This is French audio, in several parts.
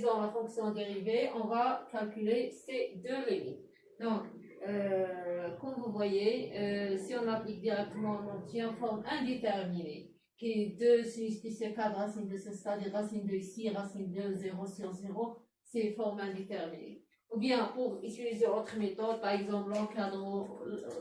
utilisant la fonction dérivée, on va calculer ces deux limites. Donc, comme vous voyez, si on applique directement, on obtient forme indéterminée, qui est 2 sinus pi sur 4 racine de ce, c'est-à-dire racine de ici, racine de 0 sur 0, c'est forme indéterminée. Ou bien, pour utiliser autre méthode, par exemple,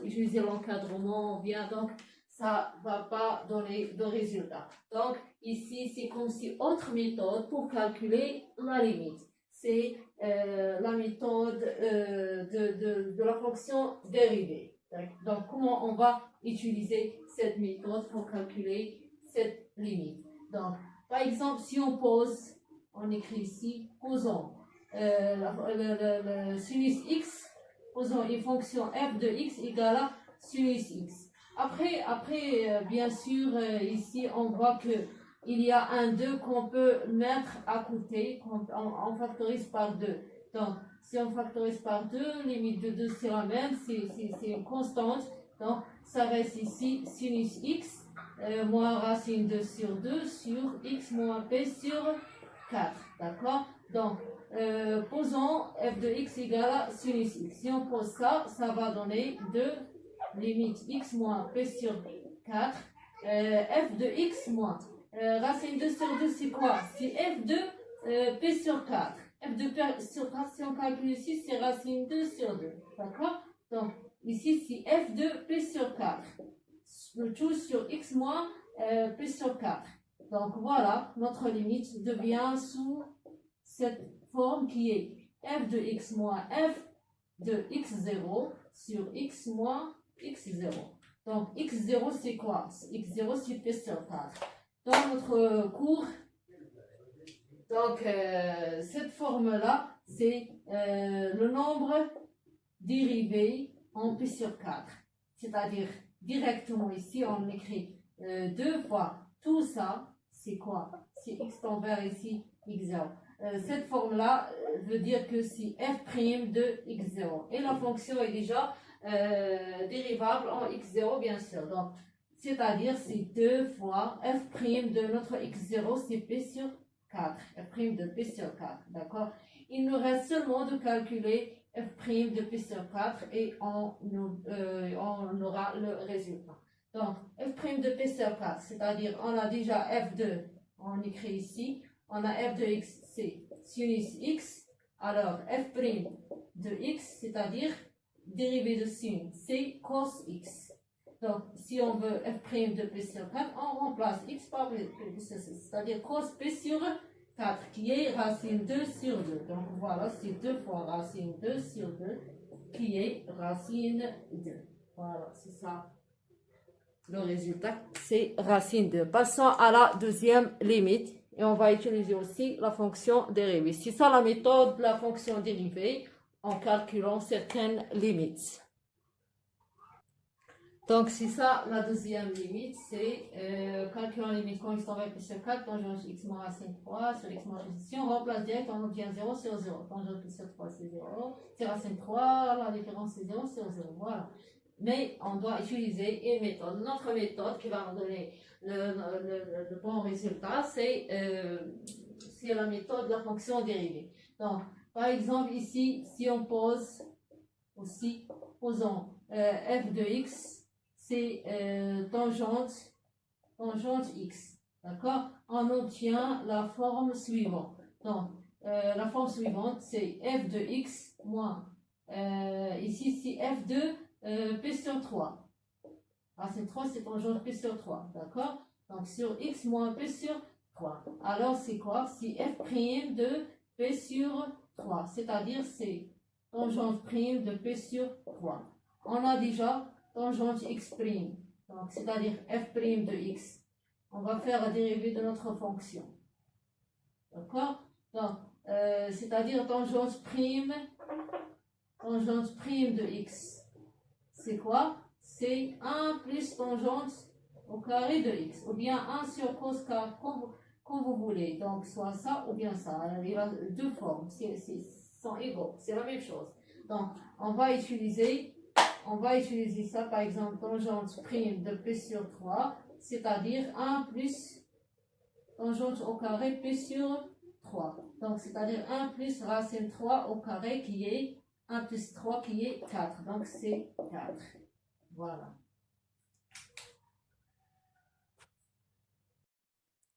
utiliser l'encadrement, ou bien, donc, ça ne va pas donner de résultat. Donc, ici, c'est comme si autre méthode pour calculer la limite. C'est la méthode de la fonction dérivée. Donc, comment on va utiliser cette méthode pour calculer cette limite? Donc, par exemple, si on pose, on écrit ici, posons le sinus x, posons une fonction f de x égale à sinus x. Après bien sûr, ici, on voit que il y a un 2 qu'on peut mettre à côté, on factorise par 2. Donc, si on factorise par 2, limite de 2 c'est la même, c'est une constante. Donc, ça reste ici sinus x moins racine 2 sur 2 sur x moins p sur 4. D'accord? Donc, posons f de x égale à sinus x. Si on pose ça, ça va donner 2 limite x moins p sur 4, f de x moins racine 2 sur 2, c'est quoi? C'est f de p sur 4. F de p sur 4, si on calcule ici, c'est racine 2 sur 2. D'accord? Donc, ici, c'est f de p sur 4. Le tout sur x moins p sur 4. Donc, voilà, notre limite devient sous cette forme qui est f de x moins f de x0 sur x moins x0. Donc, x0, c'est quoi? X0, c'est p sur 4. Dans notre cours, donc, cette forme-là, c'est le nombre dérivé en p sur 4. C'est-à-dire, directement ici, on écrit 2 fois tout ça, c'est quoi? C'est x tend vers ici, x0. Cette forme-là veut dire que c'est f' de x0. Et la fonction est déjà dérivable en x0, bien sûr. Donc, c'est-à-dire, c'est 2 fois f' de notre x0, c'est p sur 4. f' de p sur 4, d'accord? Il nous reste seulement de calculer f' de p sur 4 et on aura le résultat. Donc, f' de p sur 4, c'est-à-dire, on a déjà f2, on écrit ici, on a f de x, c'est sinus x, alors f' de x, c'est-à-dire, dérivée de sin, c'est cos x. Donc, si on veut f' de p sur 4, on remplace x par p, c'est-à-dire cos p sur 4, qui est racine 2 sur 2. Donc, voilà, c'est 2 fois racine 2 sur 2, qui est racine 2. Voilà, c'est ça. Le résultat, c'est racine 2. Passons à la deuxième limite. Et on va utiliser aussi la fonction dérivée. C'est ça la méthode de la fonction dérivée en calculant certaines limites. Donc, c'est ça la deuxième limite, c'est calculer la limite quand x tend vers p sur 4, tangente x moins racine 3 sur x moins racine. Si on remplace direct, on obtient 0 sur 0. Tangente p sur 3, c'est 0. C'est racine 3, la différence c'est 0 sur 0. Voilà. Mais on doit utiliser une méthode. Notre méthode qui va nous donner le bon résultat, c'est la méthode de la fonction dérivée. Donc, par exemple, ici, si on pose aussi, posons f de x, c'est tangente x. D'accord? On obtient la forme suivante. Donc, la forme suivante, c'est f de x moins, ici, c'est f de p sur 3. Racine 3, c'est tangente p sur 3. D'accord? Donc, sur x moins p sur 3. Alors, c'est quoi? C'est f' de p sur 3. C'est-à-dire, c'est tangente prime de p sur 3. On a déjà tangente x', donc c'est-à-dire f' de x. On va faire la dérivée de notre fonction. D'accord? Donc, c'est-à-dire tangente prime de x. C'est quoi? C'est 1 plus tangente au carré de x, ou bien 1 sur cos k, comme vous voulez. Donc, soit ça ou bien ça. Il y a deux formes, sont égaux, c'est la même chose. Donc, on va utiliser ça, par exemple, tangente prime de p sur 3, c'est-à-dire 1 plus tangente au carré p sur 3. Donc, c'est-à-dire 1 plus racine 3 au carré qui est 1 plus 3 qui est 4. Donc, c'est 4. Voilà.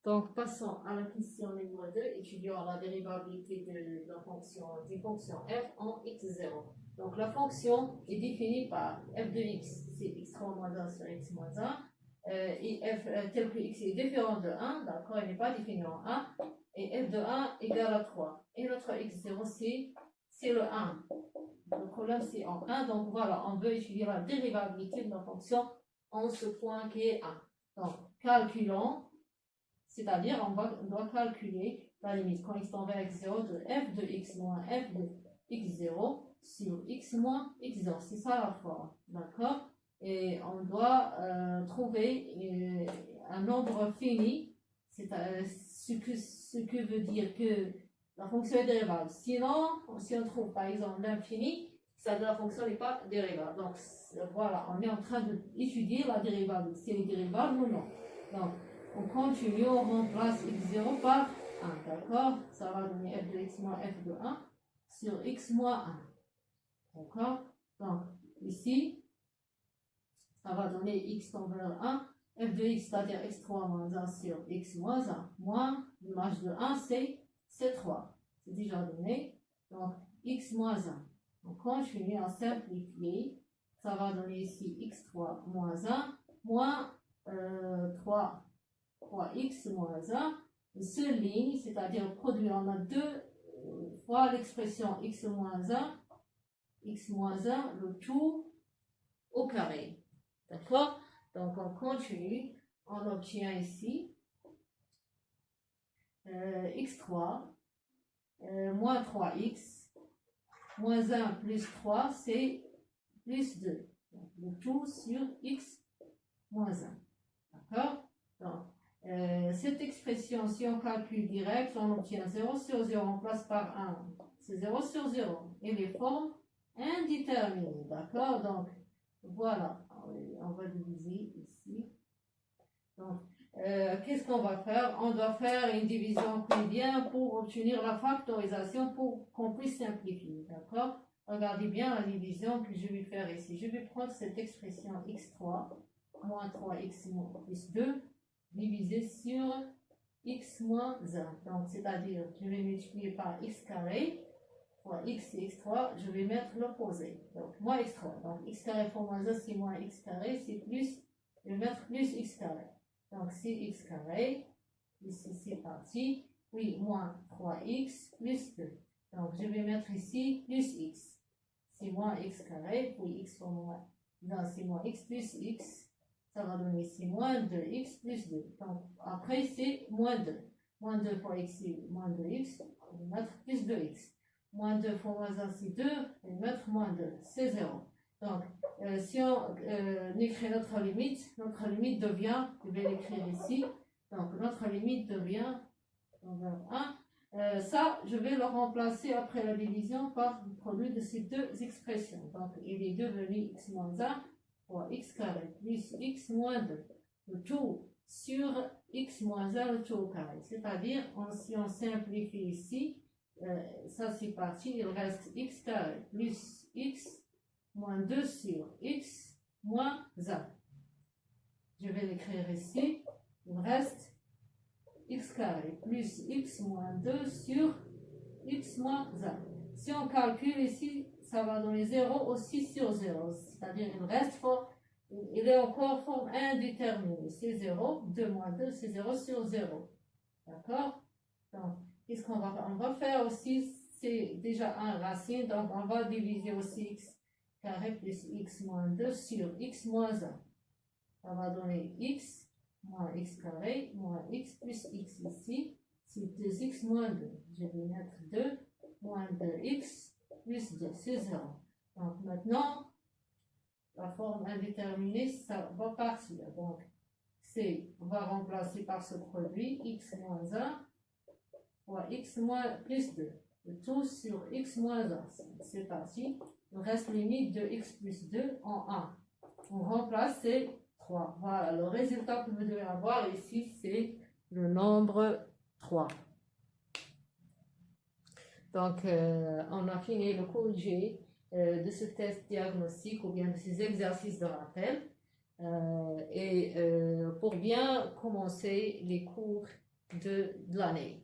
Donc, passons à la question numéro 2. Étudions la dérivabilité de la fonction, des fonctions f en x0. Donc, la fonction est définie par f de x, c'est x3 moins 1 sur x moins 1. Et f tel que x est différent de 1, d'accord, il n'est pas défini en 1. Et f de 1 égale à 3. Et notre x0, c'est le 1. Le problème, c'est en 1. Donc, voilà, on veut étudier la dérivabilité de la fonction en ce point qui est 1. Donc, calculons. C'est-à-dire, on doit calculer la limite quand x tend vers x0 de f de x moins f de x0 sur x moins x0. C'est ça la forme, d'accord? Et on doit trouver un nombre fini, c'est ce que veut dire que la fonction est dérivable. Sinon, si on trouve par exemple l'infini, ça la fonction n'est pas dérivable. Donc voilà, on est en train d'étudier la dérivable, si elle est dérivable ou non. Donc, on continue, on remplace x0 par 1, d'accord? Ça va donner f de x moins f de 1 sur x moins 1, d'accord? Donc, ici, ça va donner x tend vers 1, f de x, c'est-à-dire x3 moins 1 sur x moins 1, moins l'image de 1, c'est 3. C'est déjà donné. Donc, x moins 1. On continue à simplifier. Ça va donner ici x3 moins 1, moins 3x moins 1, ce ligne, c'est-à-dire produit, on a deux fois l'expression x moins 1, le tout au carré. D'accord? Donc on continue, on obtient ici x3 moins 3x moins 1 plus 3, c'est plus 2. Donc, le tout sur x moins 1. D'accord? Donc, cette expression, si on calcule direct, on obtient 0 sur 0, on place par 1. C'est 0 sur 0. Et les formes indéterminées. D'accord? Donc, voilà. On va diviser ici. Donc, qu'est-ce qu'on va faire? On doit faire une division combien pour obtenir la factorisation pour qu'on puisse simplifier. D'accord? Regardez bien la division que je vais faire ici. Je vais prendre cette expression x3 moins 3x plus 2 divisé sur x moins 1. Donc, c'est-à-dire, je vais multiplier par x carré fois x et x3, je vais mettre l'opposé. Donc, moins x3. Donc, x carré fois moins 1, c'est moins x carré, c'est plus, je vais mettre plus x carré. Donc, c'est x carré. Ici, c'est parti. Oui, moins 3x plus 2. Donc, je vais mettre ici plus x. C'est moins x carré. Oui, x fois moins. Non, c'est moins x plus x. Ça va donner ici moins 2x plus 2. Donc, après, c'est moins 2. Moins 2 fois x, c'est moins 2x. On va mettre plus 2x. Moins 2 fois moins 1, c'est 2. On va mettre moins 2. C'est 0. Donc, si on écrit notre limite devient, je vais l'écrire ici. Donc, notre limite devient 1. Ça, je vais le remplacer après la division par le produit de ces deux expressions. Donc, il est devenu x moins 1 fois x carré plus x moins 2. Le tout sur x moins 1, le tout au carré. C'est-à-dire, si on simplifie ici, ça c'est parti, il reste x carré plus x moins 2 sur x moins 1. Je vais l'écrire ici. Il reste x carré plus x moins 2 sur x moins 1. Si on calcule ici, ça va donner 0 aussi sur 0. C'est-à-dire il reste il est encore forme indéterminée. C'est 0, 2 moins 2, c'est 0 sur 0. D'accord? Donc, qu'est-ce qu'on va faire? On va faire aussi, c'est déjà un racine, donc on va diviser aussi x carré plus x moins 2 sur x moins 1. Ça va donner x moins x carré moins x plus x ici. C'est 2x moins 2. Je vais mettre 2 moins 2x plus 2. C'est 0. Donc maintenant, la forme indéterminée, ça va partir. Donc, on va remplacer par ce produit x moins 1 fois x moins plus 2. Le tout sur x moins 1. C'est parti. Il reste limite de x plus 2 en 1. On remplace ces 3. Voilà, le résultat que vous devez avoir ici, c'est le nombre 3. Donc, on a fini le corrigé de ce test diagnostique ou bien de ces exercices de rappel pour bien commencer les cours de l'année.